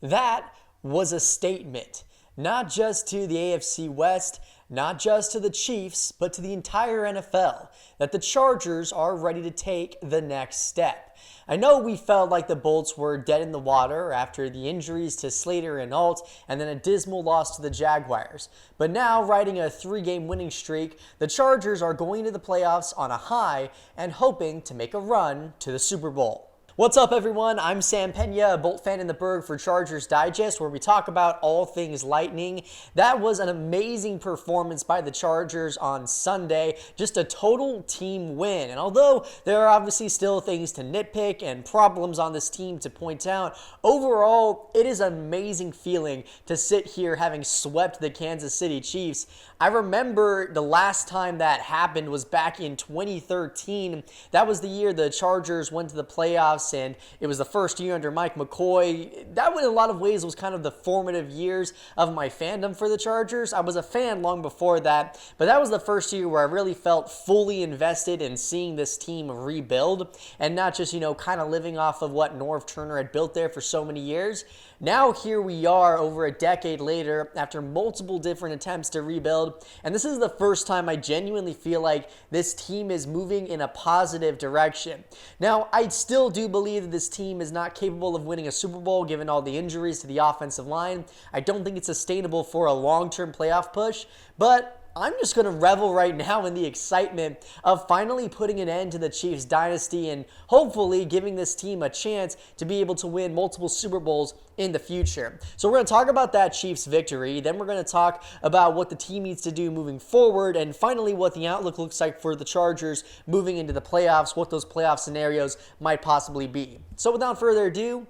That was a statement, not just to the AFC West, not just to the Chiefs, but to the entire NFL, that the Chargers are ready to take the next step. I know we felt like the Bolts were dead in the water after the injuries to Slater and Alt and then a dismal loss to the Jaguars. But now, riding a 3-game winning streak, the Chargers are going to the playoffs on a high and hoping to make a run to the Super Bowl. What's up, everyone? I'm Sam Peña, a Bolt fan in the Berg for Chargers Digest, where we talk about all things Lightning. That was an amazing performance by the Chargers on Sunday, just a total team win. And although there are obviously still things to nitpick and problems on this team to point out, overall, it is an amazing feeling to sit here having swept the Kansas City Chiefs. I remember the last time that happened was back in 2013. That was the year the Chargers went to the playoffs, and it was the first year under Mike McCoy. That in a lot of ways was kind of the formative years of my fandom for the Chargers. I was a fan long before that, but that was the first year where I really felt fully invested in seeing this team rebuild and not just, kind of living off of what Norv Turner had built there for so many years. Now here we are over a decade later after multiple different attempts to rebuild, and this is the first time I genuinely feel like this team is moving in a positive direction. Now, I still do believe that this team is not capable of winning a Super Bowl given all the injuries to the offensive line. I don't think it's sustainable for a long-term playoff push, but I'm just going to revel right now in the excitement of finally putting an end to the Chiefs dynasty and hopefully giving this team a chance to be able to win multiple Super Bowls in the future. So we're going to talk about that Chiefs victory, then we're going to talk about what the team needs to do moving forward, and finally what the outlook looks like for the Chargers moving into the playoffs, what those playoff scenarios might possibly be. So without further ado,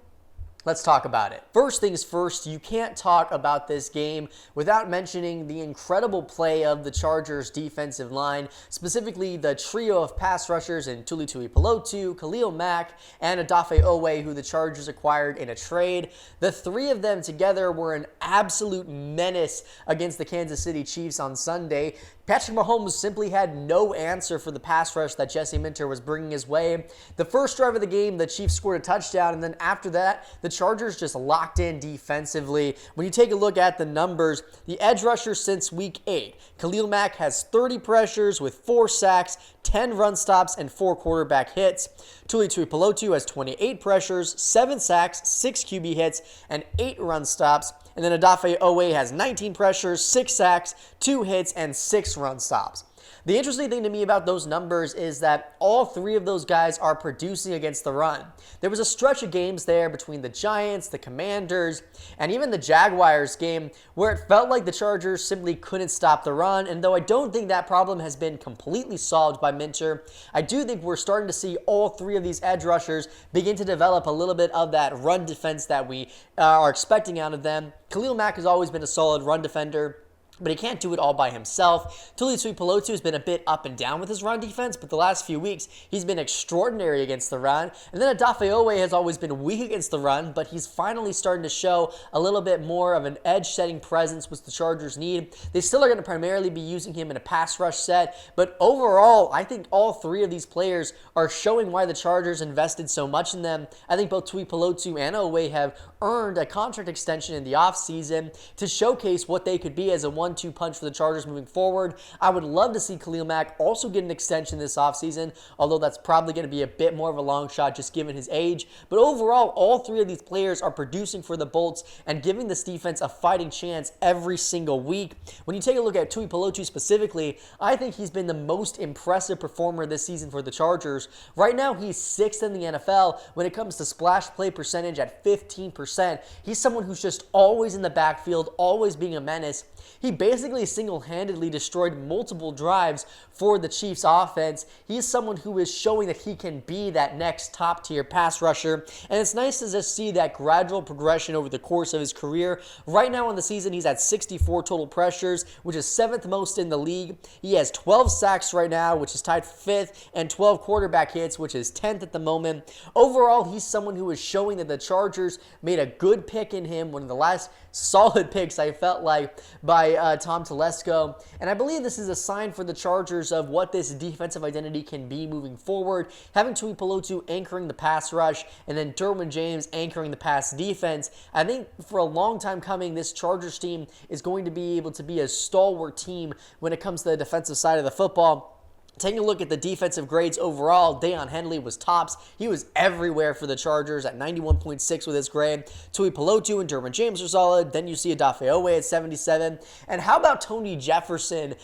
let's talk about it. First things first, you can't talk about this game without mentioning the incredible play of the Chargers defensive line, specifically the trio of pass rushers in Tuli Tuipulotu, Khalil Mack, and Odafe Oweh, who the Chargers acquired in a trade. The three of them together were an absolute menace against the Kansas City Chiefs on Sunday. Patrick Mahomes simply had no answer for the pass rush that Jesse Minter was bringing his way. The first drive of the game, the Chiefs scored a touchdown, and then after that, the Chargers just locked in defensively. When you take a look at the numbers, the edge rushers since week 8, Khalil Mack has 30 pressures with 4 sacks, 10 run stops, and 4 quarterback hits. Tuli Tuipulotu has 28 pressures, 7 sacks, 6 QB hits, and 8 run stops. And then Odafe Oweh has 19 pressures, 6 sacks, 2 hits, and 6 run stops. The interesting thing to me about those numbers is that all three of those guys are producing against the run. There was a stretch of games there between the Giants, the Commanders, and even the Jaguars game where it felt like the Chargers simply couldn't stop the run, and though I don't think that problem has been completely solved by Minter, I do think we're starting to see all three of these edge rushers begin to develop a little bit of that run defense that we are expecting out of them. Khalil Mack has always been a solid run defender, but he can't do it all by himself. Tuli Tuipulotu has been a bit up and down with his run defense, but the last few weeks, he's been extraordinary against the run. And then Odafe Oweh has always been weak against the run, but he's finally starting to show a little bit more of an edge-setting presence, which the Chargers need. They still are going to primarily be using him in a pass rush set, but overall, I think all three of these players are showing why the Chargers invested so much in them. I think both Tuipulotu and Oweh have earned a contract extension in the offseason to showcase what they could be as a 1-2 punch for the Chargers moving forward. I would love to see Khalil Mack also get an extension this offseason, although that's probably going to be a bit more of a long shot just given his age. But overall, all three of these players are producing for the Bolts and giving this defense a fighting chance every single week. When you take a look at Tuipulotu specifically, I think he's been the most impressive performer this season for the Chargers. Right now, he's 6th in the NFL when it comes to splash play percentage at 15%. He's someone who's just always in the backfield, always being a menace. He basically single-handedly destroyed multiple drives for the Chiefs offense. He's someone who is showing that he can be that next top-tier pass rusher, and it's nice to just see that gradual progression over the course of his career. Right now in the season, he's at 64 total pressures, which is 7th most in the league. He has 12 sacks right now, which is tied for 5th, and 12 quarterback hits, which is 10th at the moment. Overall, he's someone who is showing that the Chargers made a a good pick in him, one of the last solid picks I felt like by Tom Telesco. And I believe this is a sign for the Chargers of what this defensive identity can be moving forward. Having Tui Pelotu anchoring the pass rush and then Derwin James anchoring the pass defense. I think for a long time coming, this Chargers team is going to be able to be a stalwart team when it comes to the defensive side of the football. Taking a look at the defensive grades overall, Deion Henley was tops. He was everywhere for the Chargers at 91.6 with his grade. Tui Pelotu and Derwin James are solid. Then you see Odafe Oweh at 77. And how about Tony Jefferson?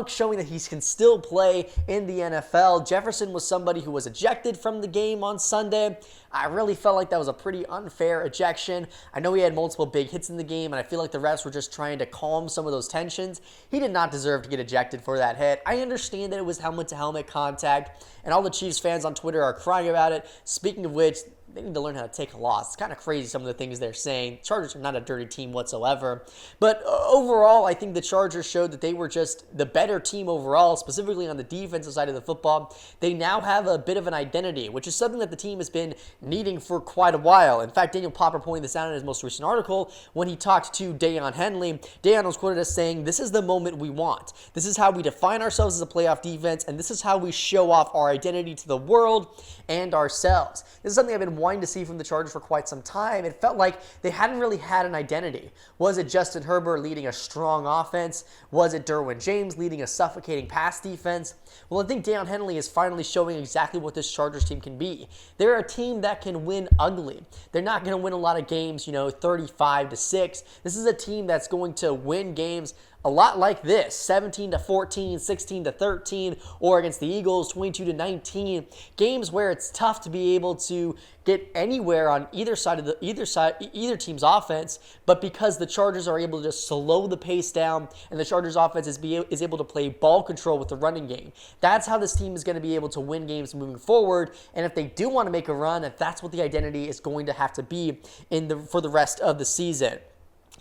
Showing that he can still play in the NFL. Jefferson was somebody who was ejected from the game on Sunday. I really felt like that was a pretty unfair ejection. I know he had multiple big hits in the game, and I feel like the refs were just trying to calm some of those tensions. He did not deserve to get ejected for that hit. I understand that it was helmet-to-helmet contact, and all the Chiefs fans on Twitter are crying about it. Speaking of which, they need to learn how to take a loss. It's kind of crazy some of the things they're saying. Chargers are not a dirty team whatsoever. But overall, I think the Chargers showed that they were just the better team overall, specifically on the defensive side of the football. They now have a bit of an identity, which is something that the team has been needing for quite a while. In fact, Daniel Popper pointed this out in his most recent article when he talked to Deion Henley. Deion was quoted as saying, "This is the moment we want. This is how we define ourselves as a playoff defense, and this is how we show off our identity to the world and ourselves." This is something I've been wanting to see from the Chargers for quite some time. It felt like they hadn't really had an identity. Was it Justin Herbert leading a strong offense? Was it Derwin James leading a suffocating pass defense? Well, I think Deion Henley is finally showing exactly what this Chargers team can be. They're a team that can win ugly. They're not going to win a lot of games, 35-6. This is a team that's going to win games a lot like this, 17-14, 16-13, or against the Eagles, 22-19. Games where it's tough to be able to get anywhere on either team's offense, but because the Chargers are able to just slow the pace down and the Chargers offense is able to play ball control with the running game. That's how this team is going to be able to win games moving forward. And if they do want to make a run, if that's what the identity is going to have to be for the rest of the season.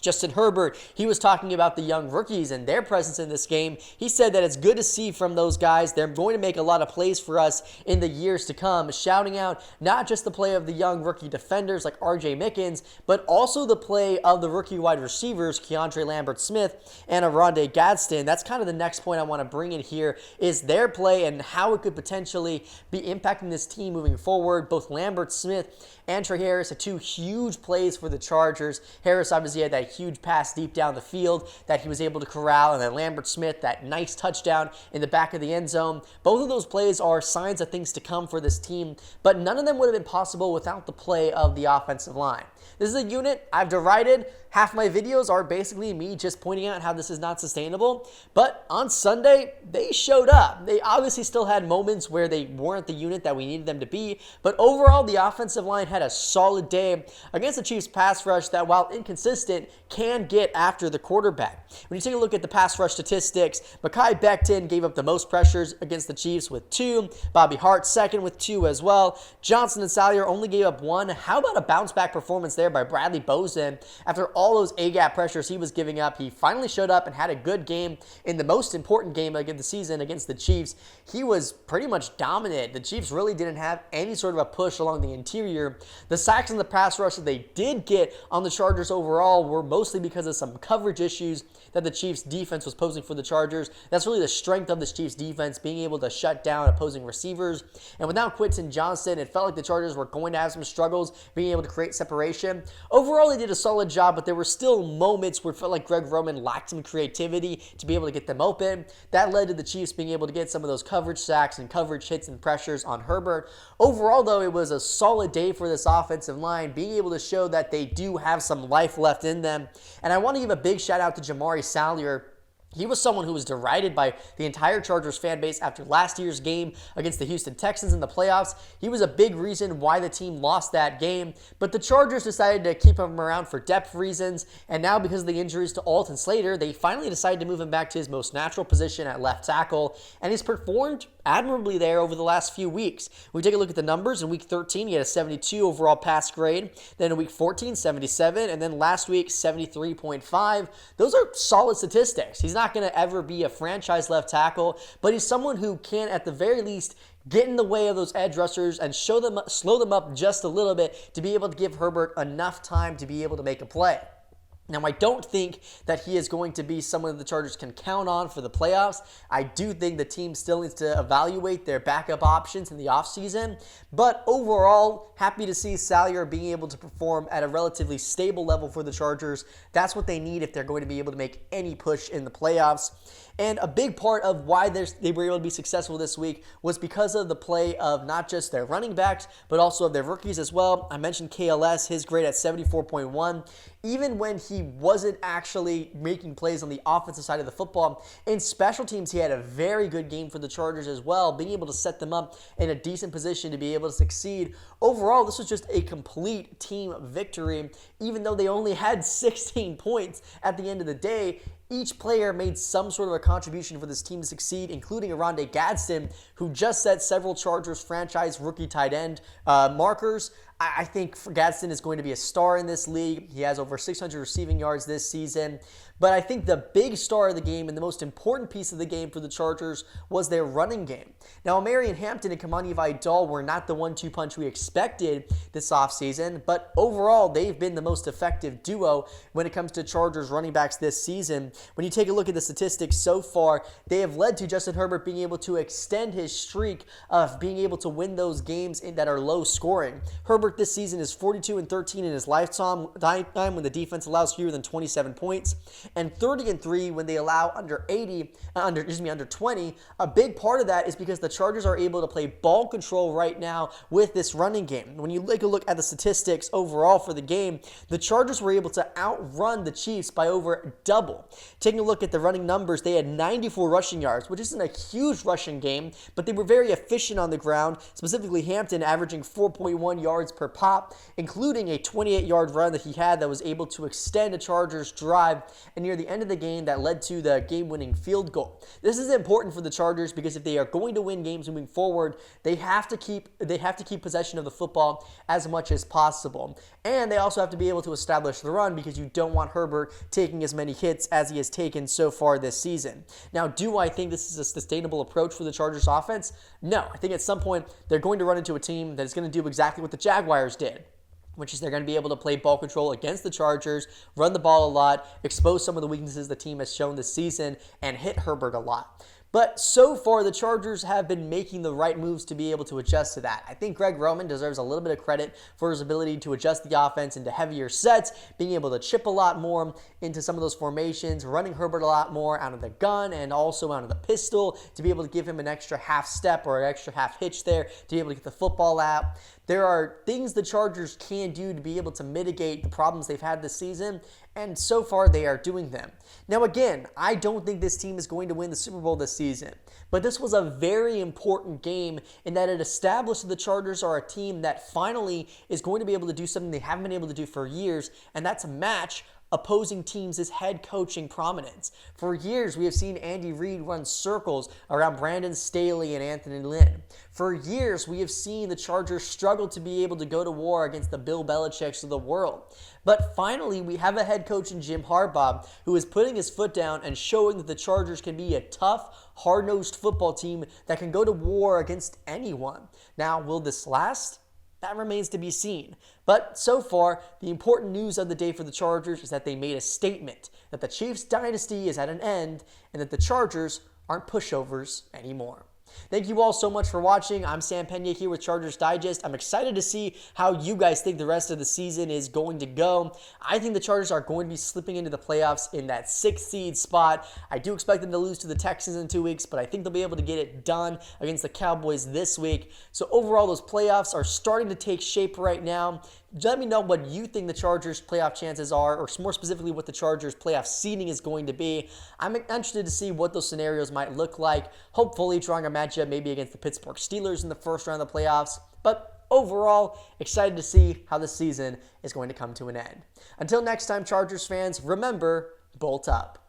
Justin Herbert, he was talking about the young rookies and their presence in this game. He said that it's good to see from those guys. They're going to make a lot of plays for us in the years to come, shouting out not just the play of the young rookie defenders like R.J. Mickens, but also the play of the rookie wide receivers, Keandre Lambert-Smith and Aronde Gadsden. That's kind of the next point I want to bring in here is their play and how it could potentially be impacting this team moving forward. Both Lambert-Smith and Trey Harris had two huge plays for the Chargers. Harris obviously had that huge pass deep down the field that he was able to corral, and then Lambert-Smith, that nice touchdown in the back of the end zone. Both of those plays are signs of things to come for this team, but none of them would have been possible without the play of the offensive line. This is a unit I've derided. Half my videos are basically me just pointing out how this is not sustainable. But on Sunday, they showed up. They obviously still had moments where they weren't the unit that we needed them to be. But overall, the offensive line had a solid day against the Chiefs' pass rush that, while inconsistent, can get after the quarterback. When you take a look at the pass rush statistics, Mekhi Becton gave up the most pressures against the Chiefs with 2. Bobby Hart second with 2 as well. Johnson and Salyer only gave up 1. How about a bounce-back performance there by Bradley Bozeman? After all those A-gap pressures he was giving up, he finally showed up and had a good game in the most important game of the season against the Chiefs. He was pretty much dominant. The Chiefs really didn't have any sort of a push along the interior. The sacks and the pass rush that they did get on the Chargers overall were mostly because of some coverage issues that the Chiefs defense was posing for the Chargers. That's really the strength of this Chiefs defense, being able to shut down opposing receivers. And without Quentin Johnston, it felt like the Chargers were going to have some struggles being able to create separation. Overall, they did a solid job, but there were still moments where it felt like Greg Roman lacked some creativity to be able to get them open. That led to the Chiefs being able to get some of those coverage sacks and coverage hits and pressures on Herbert. Overall, though, it was a solid day for this offensive line, being able to show that they do have some life left in them. And I want to give a big shout out to Jamari Salyer. He was someone who was derided by the entire Chargers fan base after last year's game against the Houston Texans in the playoffs. He was a big reason why the team lost that game, but the Chargers decided to keep him around for depth reasons, and now because of the injuries to Alton Slater, they finally decided to move him back to his most natural position at left tackle, and he's performed admirably there over the last few weeks. When we take a look at the numbers, in Week 13, he had a 72 overall pass grade, then in Week 14, 77, and then last week, 73.5. Those are solid statistics. He's not going to ever be a franchise left tackle, but he's someone who can, at the very least, get in the way of those edge rushers and slow them up just a little bit to be able to give Herbert enough time to be able to make a play. Now, I don't think that he is going to be someone that the Chargers can count on for the playoffs. I do think the team still needs to evaluate their backup options in the offseason. But overall, happy to see Salyer being able to perform at a relatively stable level for the Chargers. That's what they need if they're going to be able to make any push in the playoffs. And a big part of why they were able to be successful this week was because of the play of not just their running backs, but also of their rookies as well. I mentioned KLS, his grade at 74.1. Even when he wasn't actually making plays on the offensive side of the football, in special teams, he had a very good game for the Chargers as well, being able to set them up in a decent position to be able to succeed. Overall, this was just a complete team victory. Even though they only had 16 points at the end of the day, each player made some sort of a contribution for this team to succeed, including Oronde Gadsden, who just set several Chargers franchise rookie tight end markers. I think Gadsden is going to be a star in this league. He has over 600 receiving yards this season. But I think the big star of the game and the most important piece of the game for the Chargers was their running game. Now, Omarion Hampton and Kamani Vidal were not the 1-2 punch we expected this offseason, but overall, they've been the most effective duo when it comes to Chargers running backs this season. When you take a look at the statistics so far, they have led to Justin Herbert being able to extend his streak of being able to win those games that are low scoring. Herbert this season is 42-13 in his lifetime when the defense allows fewer than 27 points, and 30-3 when they allow under 20. A big part of that is because the Chargers are able to play ball control right now with this running game. When you take a look at the statistics overall for the game, the Chargers were able to outrun the Chiefs by over double. Taking a look at the running numbers, they had 94 rushing yards, which isn't a huge rushing game, but they were very efficient on the ground, specifically Hampton averaging 4.1 yards per pop, including a 28-yard run that he had that was able to extend a Chargers drive and near the end of the game that led to the game-winning field goal. This is important for the Chargers because if they are going to win games moving forward, they have to keep possession of the football as much as possible. And they also have to be able to establish the run because you don't want Herbert taking as many hits as he has taken so far this season. Now, do I think this is a sustainable approach for the Chargers offense? No. I think at some point they're going to run into a team that is going to do exactly what the Jaguars did, which is they're going to be able to play ball control against the Chargers, run the ball a lot, expose some of the weaknesses the team has shown this season, and hit Herbert a lot. But so far, the Chargers have been making the right moves to be able to adjust to that. I think Greg Roman deserves a little bit of credit for his ability to adjust the offense into heavier sets, being able to chip a lot more into some of those formations, running Herbert a lot more out of the gun and also out of the pistol to be able to give him an extra half step or an extra half hitch there to be able to get the football out. There are things the Chargers can do to be able to mitigate the problems they've had this season, and so far they are doing them. Now again, I don't think this team is going to win the Super Bowl this season, but this was a very important game in that it established that the Chargers are a team that finally is going to be able to do something they haven't been able to do for years, and that's match opposing teams' head coaching prominence. For years, we have seen Andy Reid run circles around Brandon Staley and Anthony Lynn. For years, we have seen the Chargers struggle to be able to go to war against the Bill Belichicks of the world. But finally, we have a head coach in Jim Harbaugh who is putting his foot down and showing that the Chargers can be a tough, hard-nosed football team that can go to war against anyone. Now, will this last? That remains to be seen. But so far, the important news of the day for the Chargers is that they made a statement that the Chiefs dynasty is at an end and that the Chargers aren't pushovers anymore. Thank you all so much for watching. I'm Sam Peña here with Chargers Digest. I'm excited to see how you guys think the rest of the season is going to go. I think the Chargers are going to be slipping into the playoffs in that 6th seed spot. I do expect them to lose to the Texans in 2 weeks, but I think they'll be able to get it done against the Cowboys this week. So overall, those playoffs are starting to take shape right now. Let me know what you think the Chargers' playoff chances are, or more specifically what the Chargers' playoff seeding is going to be. I'm interested to see what those scenarios might look like. Hopefully drawing a matchup maybe against the Pittsburgh Steelers in the first round of the playoffs. But overall, excited to see how the season is going to come to an end. Until next time, Chargers fans, remember, bolt up.